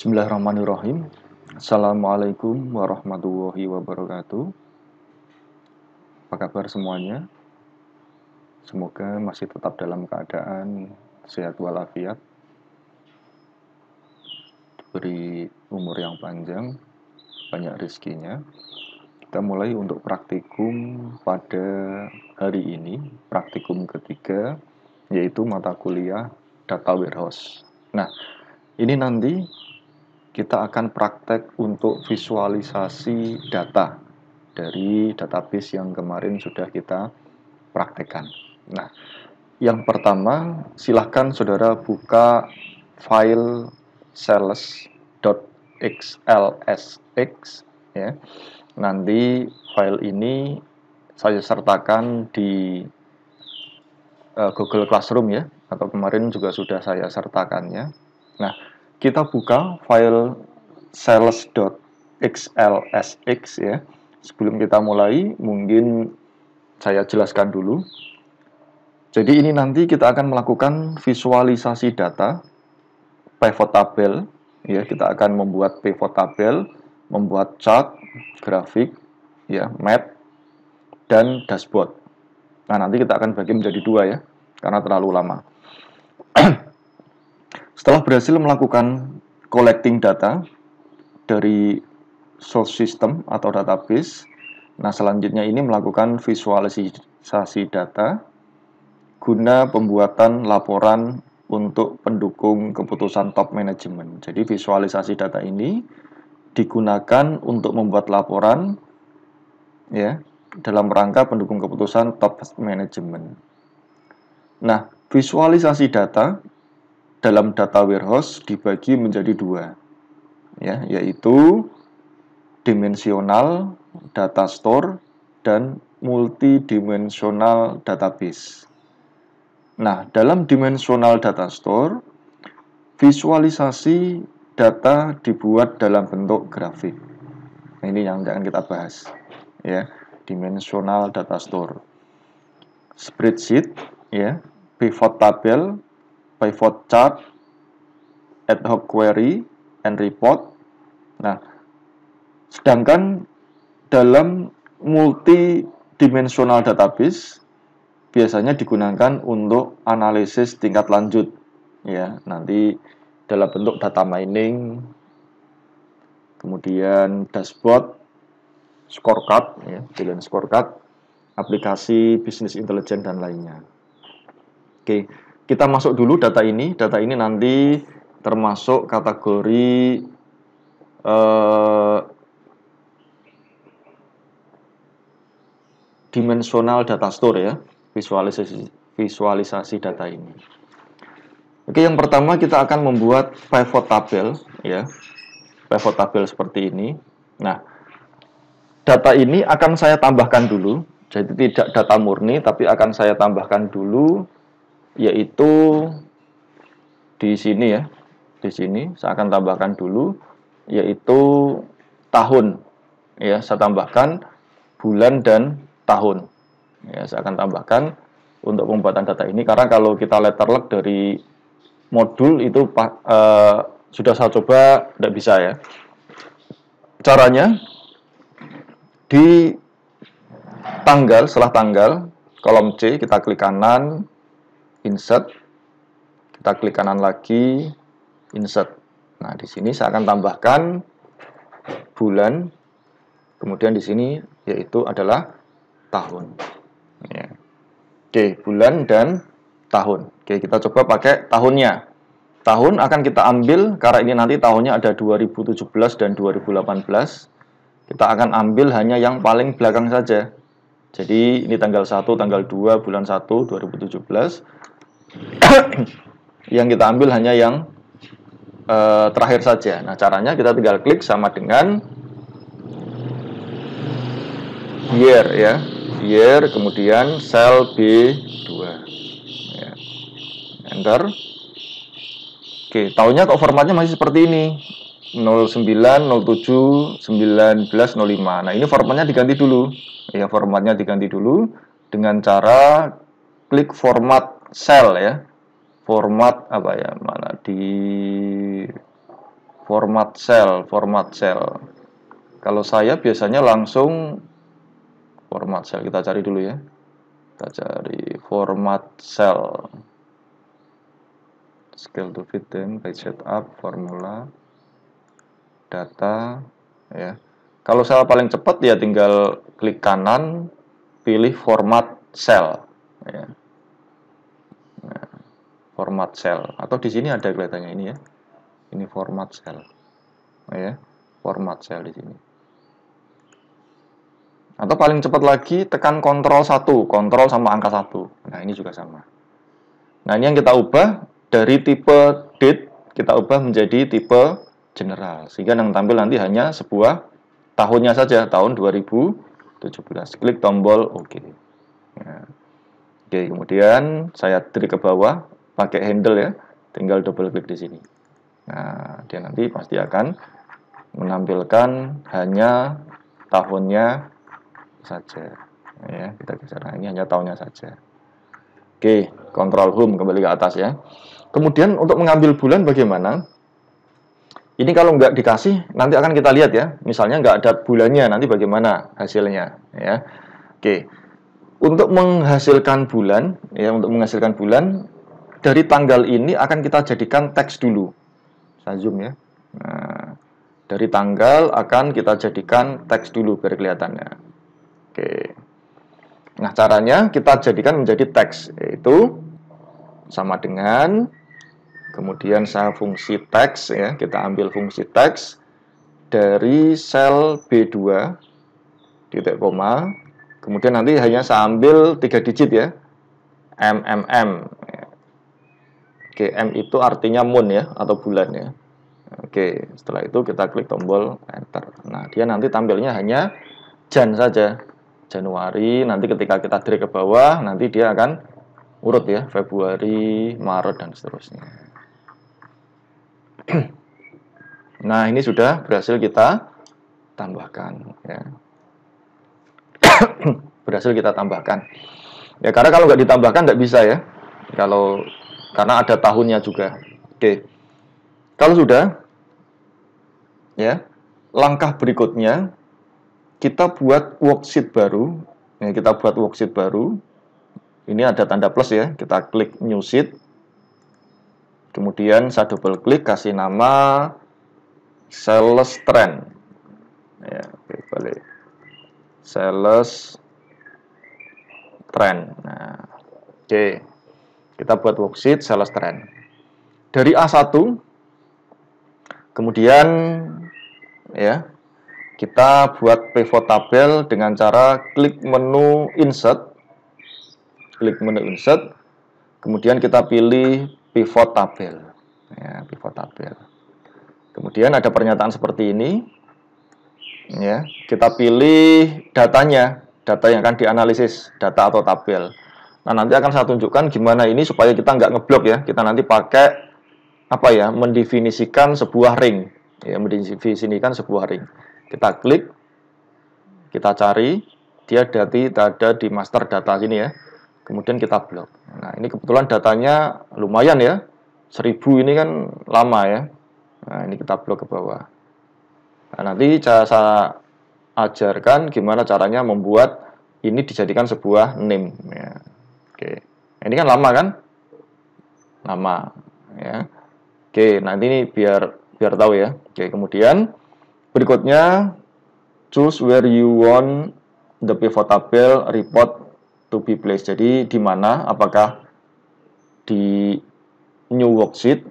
Bismillahirrahmanirrahim. Assalamualaikum warahmatullahi wabarakatuh. Apa kabar semuanya? Semoga masih tetap dalam keadaan sehat walafiat, diberi umur yang panjang, banyak rezekinya. Kita mulai untuk praktikum pada hari ini, praktikum ketiga, yaitu mata kuliah Data Warehouse. Nah, ini nanti kita akan praktek untuk visualisasi data dari database yang kemarin sudah kita praktekkan. Nah, yang pertama, silahkan saudara buka file sales.xlsx ya. Nanti file ini saya sertakan di Google Classroom ya, atau kemarin juga sudah saya sertakannya. Nah, kita buka file sales.xlsx ya. Sebelum kita mulai, mungkin saya jelaskan dulu. Jadi ini nanti kita akan melakukan visualisasi data, pivot table ya. Kita akan membuat pivot table, membuat chart, grafik, ya, map, dan dashboard. Nah, nanti kita akan bagi menjadi dua ya, karena terlalu lama. Setelah berhasil melakukan collecting data dari source system atau database, nah selanjutnya ini melakukan visualisasi data guna pembuatan laporan untuk pendukung keputusan top management. Jadi visualisasi data ini digunakan untuk membuat laporan ya dalam rangka pendukung keputusan top management. Nah, visualisasi data dalam data warehouse dibagi menjadi dua, ya, yaitu dimensional data store dan multidimensional database. Nah, dalam dimensional data store, visualisasi data dibuat dalam bentuk grafik. Nah, ini yang akan kita bahas, ya. Dimensional data store, spreadsheet, ya, pivot table, pivot chart, ad hoc query, and report. Nah, sedangkan dalam multidimensional database biasanya digunakan untuk analisis tingkat lanjut, ya. Nanti dalam bentuk data mining, kemudian dashboard, scorecard, ya, pilihan scorecard, aplikasi bisnis intelijen dan lainnya. Oke, kita masuk dulu data ini. Data ini nanti termasuk kategori dimensional data store ya, visualisasi data ini. Oke, yang pertama kita akan membuat pivot table ya. Pivot table seperti ini. Nah, data ini akan saya tambahkan dulu. Jadi tidak data murni, tapi akan saya tambahkan dulu, yaitu di sini ya. Di sini saya akan tambahkan dulu, yaitu tahun. Ya, saya tambahkan bulan dan tahun. Ya, saya akan tambahkan untuk pembuatan data ini, karena kalau kita letterlock dari modul itu sudah saya coba, tidak bisa ya. Caranya di tanggal, setelah tanggal, kolom C, kita klik kanan, insert, kita klik kanan lagi, insert. Nah, di sini saya akan tambahkan bulan, kemudian di sini yaitu adalah tahun. Ya. Oke, bulan dan tahun. Oke, kita coba pakai tahunnya. Tahun akan kita ambil, karena ini nanti tahunnya ada 2017 dan 2018. Kita akan ambil hanya yang paling belakang saja. Jadi ini tanggal 1, tanggal 2, bulan 1, 2017. Yang kita ambil hanya yang terakhir saja. Nah, caranya kita tinggal klik sama dengan year ya. Year, kemudian cell B2. Ya. Enter. Oke, tahunnya kok formatnya masih seperti ini. 09, 07, 19, 05. Nah, ini formatnya diganti dulu. Ya, formatnya diganti dulu dengan cara klik format cell ya. Format apa ya? Mana di format cell. Kalau saya biasanya langsung format cell. Kita cari dulu ya. Kita cari format cell. Scale to fit them, page setup, formula, data, ya. Kalau saya paling cepat ya tinggal klik kanan, pilih format cell, ya. Nah, format cell. Atau di sini ada kelihatannya ini ya. Ini format cell, ya. Format cell di sini. Atau paling cepat lagi tekan Ctrl 1, Ctrl sama angka 1. Nah, ini juga sama. Nah, ini yang kita ubah dari tipe date, kita ubah menjadi tipe general. Sehingga yang tampil nanti hanya sebuah tahunnya saja, tahun 2017. Klik tombol OK. Ya. Oke, kemudian saya drag ke bawah, pakai handle ya, tinggal double klik di sini. Nah, dia nanti pasti akan menampilkan hanya tahunnya saja, ya. Kita geser, ini hanya tahunnya saja. Oke, Ctrl Home kembali ke atas ya. Kemudian untuk mengambil bulan bagaimana? Ini kalau nggak dikasih nanti akan kita lihat ya. Misalnya nggak ada bulannya, nanti bagaimana hasilnya ya. Oke, untuk menghasilkan bulan ya, dari tanggal ini akan kita jadikan teks dulu. Saya zoom ya. Nah, dari tanggal akan kita jadikan teks dulu biar kelihatannya. Oke. Nah, caranya kita jadikan menjadi teks, yaitu sama dengan kemudian saya fungsi teks ya, kita ambil fungsi teks dari sel B2 titik koma, kemudian nanti hanya saya ambil 3 digit ya, MMM. Oke, M itu artinya moon ya, atau bulan ya. Oke, setelah itu kita klik tombol enter. Nah, dia nanti tampilnya hanya Jan saja. Januari, nanti ketika kita drag ke bawah, nanti dia akan urut ya, Februari, Maret, dan seterusnya. Nah, ini sudah berhasil kita tambahkan ya. Berhasil kita tambahkan. Ya, karena kalau nggak ditambahkan nggak bisa ya. Karena ada tahunnya juga. Oke. Kalau sudah, ya, langkah berikutnya kita buat worksheet baru. Ya, kita buat worksheet baru. Ini ada tanda plus ya. Kita klik new sheet. Kemudian saya double klik, kasih nama sales trend. Ya, oke, balik. Sales trend. Nah, oke. Kita buat worksheet sales trend. Dari A1, kemudian ya, kita buat pivot tabel dengan cara klik menu insert. Klik menu insert. Kemudian kita pilih pivot tabel. Ya, pivot tabel. Kemudian ada pernyataan seperti ini. Ya, kita pilih datanya, data yang akan dianalisis, data atau tabel. Nah, nanti akan saya tunjukkan gimana ini supaya kita nggak ngeblok ya. Kita nanti pakai apa ya? Mendefinisikan sebuah ring. Ya, mendefinisikan sebuah ring. Kita klik, kita cari, dia ada di master data sini ya. Kemudian kita blok. Nah, ini kebetulan datanya lumayan ya. 1000 ini kan lama ya. Nah, ini kita blok ke bawah. Nah, nanti saya ajarkan gimana caranya membuat ini dijadikan sebuah name ya. Oke. Ini kan lama kan? Lama ya. Oke, nanti ini biar tahu ya. Oke, kemudian berikutnya, choose where you want the pivot table report to be placed. Jadi di mana? Apakah di new worksheet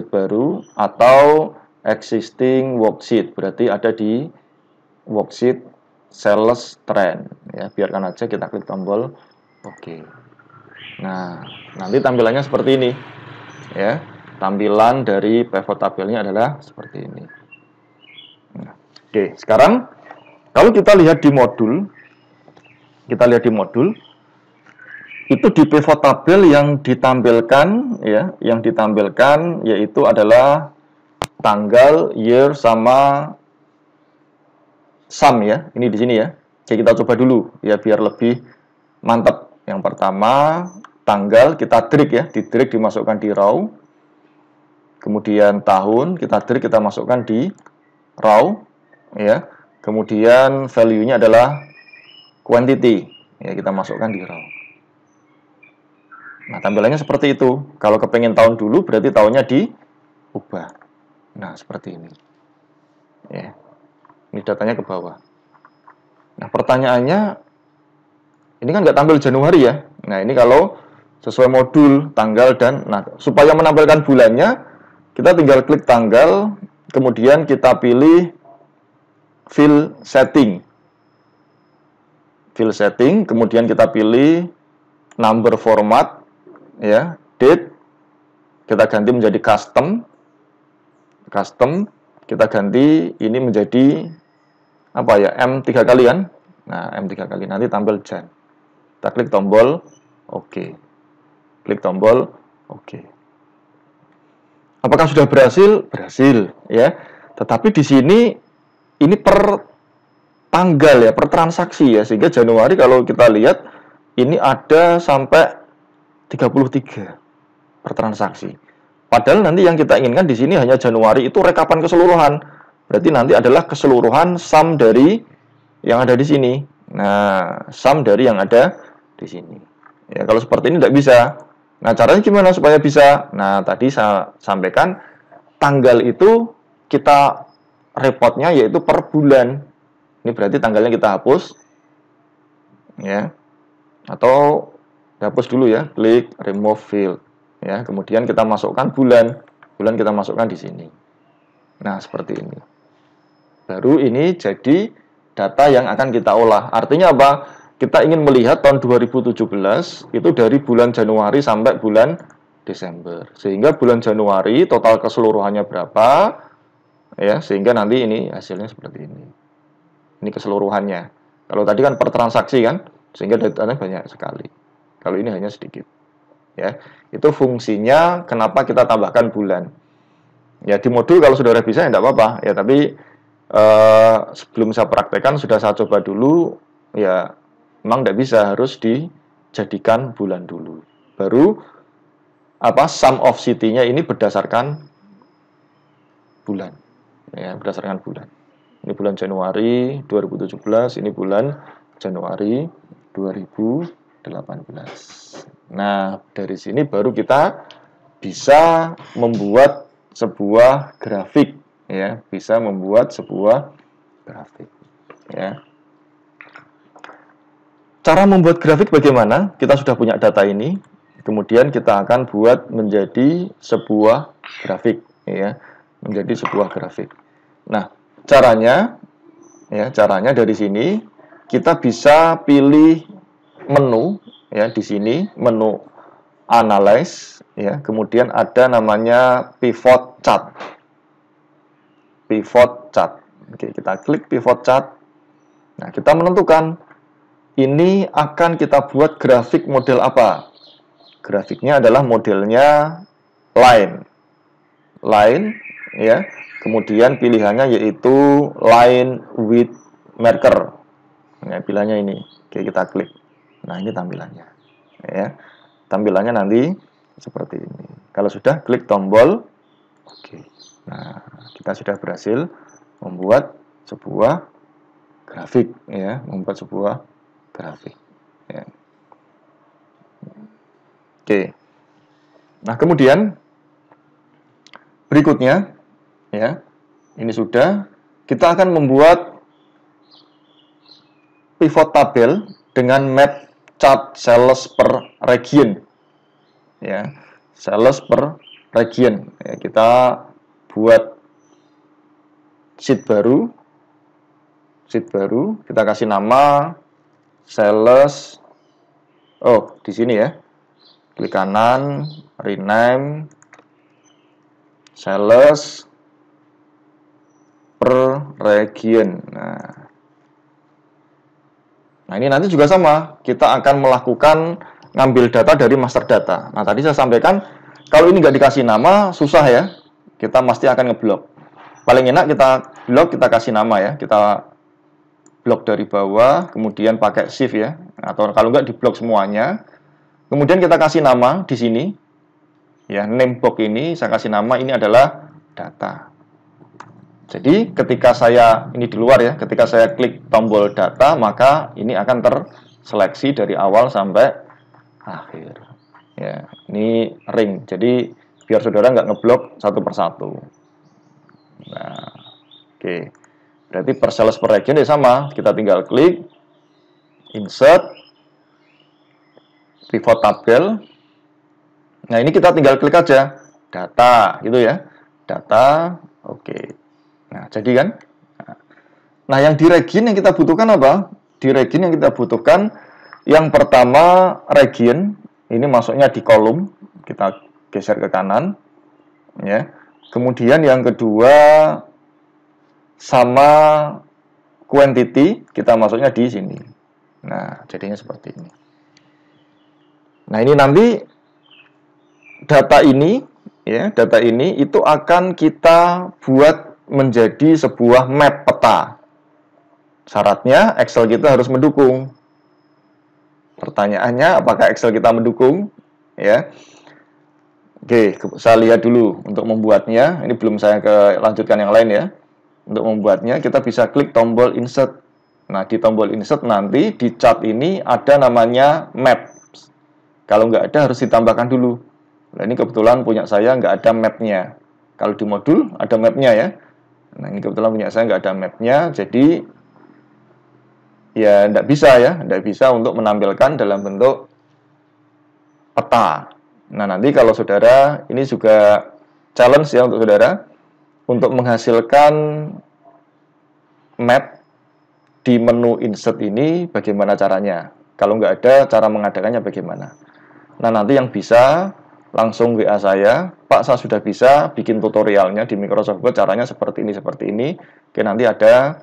baru atau existing worksheet? Berarti ada di worksheet sales trend. Ya, biarkan aja, kita klik tombol OK. Nah, nanti tampilannya seperti ini. Ya, tampilan dari pivot tabelnya adalah seperti ini. Oke, sekarang kalau kita lihat di modul, itu di pivot tabel yang ditampilkan yaitu adalah tanggal, year sama sum ya. Ini di sini ya. Oke, kita coba dulu ya biar lebih mantap. Yang pertama, tanggal kita drag ya, di drag dimasukkan di row. kemudian tahun, kita drag, kita masukkan di raw, ya. Kemudian value-nya adalah quantity, ya, kita masukkan di raw. Nah, tampilannya seperti itu. Kalau kepengen tahun dulu, berarti tahunnya diubah. Nah, seperti ini. Ya. Ini datanya ke bawah. Nah, pertanyaannya, ini kan nggak tampil Januari ya. Nah, ini kalau sesuai modul, tanggal, dan nah, supaya menampilkan bulannya, kita tinggal klik tanggal, kemudian kita pilih fill setting. Fill setting, kemudian kita pilih number format, ya, date, kita ganti menjadi custom, kita ganti ini menjadi apa ya, M 3 kali kan. Nah, M 3 kali, nanti tampil Jan. Kita klik tombol OK. Klik tombol OK. Apakah sudah berhasil? Berhasil, ya. Tetapi di sini ini per tanggal ya, per transaksi ya, sehingga Januari kalau kita lihat ini ada sampai 33 per transaksi. Padahal nanti yang kita inginkan di sini hanya Januari, itu rekapan keseluruhan. Berarti nanti adalah keseluruhan sum dari yang ada di sini. Nah, sum dari yang ada di sini. Ya, kalau seperti ini tidak bisa. Nah, caranya gimana supaya bisa? Nah, tadi saya sampaikan tanggal itu kita reportnya yaitu per bulan. Ini berarti tanggalnya kita hapus, ya, atau hapus dulu ya, klik remove field, ya. Kemudian kita masukkan bulan kita masukkan di sini. Nah, seperti ini. Baru ini jadi data yang akan kita olah. Artinya apa? Kita ingin melihat tahun 2017 itu dari bulan Januari sampai bulan Desember. Sehingga bulan Januari total keseluruhannya berapa, ya, sehingga nanti ini hasilnya seperti ini. Ini keseluruhannya. Kalau tadi kan per transaksi kan, sehingga datanya banyak sekali. Kalau ini hanya sedikit. Ya, itu fungsinya kenapa kita tambahkan bulan. Ya, di modul kalau saudara bisa ya tidak apa-apa. Ya, tapi sebelum saya praktekkan sudah saya coba dulu, ya memang tidak bisa, harus dijadikan bulan dulu. Baru sum of city-nya ini berdasarkan bulan. Ya, berdasarkan bulan. Ini bulan Januari 2017, ini bulan Januari 2018. Nah, dari sini baru kita bisa membuat sebuah grafik, ya, bisa membuat sebuah grafik, ya. Cara membuat grafik bagaimana? Kita sudah punya data ini, kemudian kita akan buat menjadi sebuah grafik, ya, menjadi sebuah grafik. Nah, caranya, ya, caranya dari sini kita bisa pilih menu, ya, di sini menu analyze, ya, kemudian ada namanya pivot chart. Pivot chart. Oke, kita klik pivot chart. Nah, kita menentukan ini akan kita buat grafik model apa. Grafiknya adalah modelnya line. Line, ya. Kemudian pilihannya yaitu line with marker. Nah, pilihannya ini. Oke, kita klik. Nah, ini tampilannya. Ya. Tampilannya nanti seperti ini. Kalau sudah, klik tombol oke. Nah, kita sudah berhasil membuat sebuah grafik, ya, membuat sebuah grafik. Ya. Oke. Nah, kemudian berikutnya, ya, ini sudah, kita akan membuat pivot tabel dengan map chart sales per region, ya, sales per region. Ya, kita buat sheet baru, kita kasih nama sales. Oh, di sini ya, klik kanan, rename sales per region. Nah, ini nanti juga sama, kita akan melakukan ngambil data dari master data. Nah, tadi saya sampaikan, kalau ini nggak dikasih nama, susah ya, kita pasti akan ngeblok. Paling enak kita blok, kita kasih nama ya, kita blok dari bawah, kemudian pakai shift ya, atau kalau nggak diblok semuanya. Kemudian kita kasih nama di sini, Ya, name box ini saya kasih nama ini adalah data. Jadi ketika saya ini di luar ya, ketika saya klik tombol data, maka ini akan terseleksi dari awal sampai akhir. Ya, ini ring. Jadi biar saudara nggak ngeblok satu persatu. Nah, oke. Berarti per sales per region ya sama. Kita tinggal klik insert pivot tabel. Nah, ini kita tinggal klik aja data gitu ya. Data, oke. Nah, jadi kan. Nah, yang di region yang kita butuhkan apa? Di region yang kita butuhkan yang pertama region, ini masuknya di kolom. Kita geser ke kanan ya. Kemudian yang kedua sama quantity, kita masuknya di sini. Nah, jadinya seperti ini. Nah, ini nanti data ini ya, data ini itu akan kita buat menjadi sebuah map peta. Syaratnya Excel kita harus mendukung. Pertanyaannya apakah Excel kita mendukung? Ya. Oke, saya lihat dulu untuk membuatnya. Ini belum saya lanjutkan yang lain ya. Untuk membuatnya kita bisa klik tombol insert. Nah, di tombol insert nanti di chart ini ada namanya map. Kalau nggak ada harus ditambahkan dulu. Nah, ini kebetulan punya saya nggak ada mapnya. Kalau di modul ada mapnya ya. Nah, ini kebetulan punya saya nggak ada mapnya, jadi ya nggak bisa untuk menampilkan dalam bentuk peta. Nah, nanti kalau saudara, ini juga challenge ya untuk saudara, untuk menghasilkan map di menu insert ini, bagaimana caranya? Kalau nggak ada, cara mengadakannya bagaimana? Nah, nanti yang bisa langsung WA saya, Pak, saya sudah bisa bikin tutorialnya di Microsoft Word, caranya seperti ini. Oke, nanti ada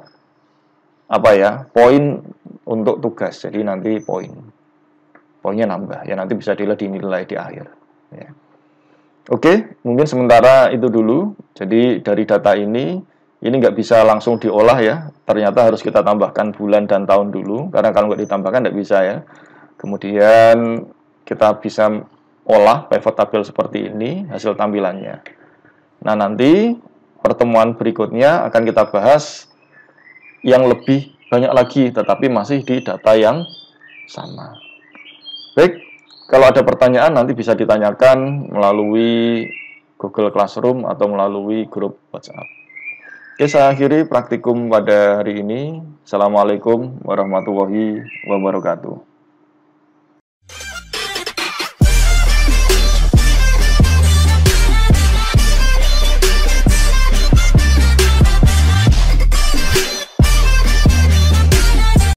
apa ya, poin untuk tugas. Jadi nanti poinnya nambah. Ya nanti bisa dilihat dinilai di akhir. Ya. Oke, mungkin sementara itu dulu. Jadi dari data ini nggak bisa langsung diolah ya. Ternyata harus kita tambahkan bulan dan tahun dulu. Karena kalau nggak ditambahkan nggak bisa ya. Kemudian kita bisa olah pivot tabel seperti ini, hasil tampilannya. Nah, nanti pertemuan berikutnya akan kita bahas yang lebih banyak lagi, tetapi masih di data yang sama. Baik, kalau ada pertanyaan nanti bisa ditanyakan melalui Google Classroom atau melalui grup WhatsApp. Oke, saya akhiri praktikum pada hari ini. Assalamualaikum warahmatullahi wabarakatuh.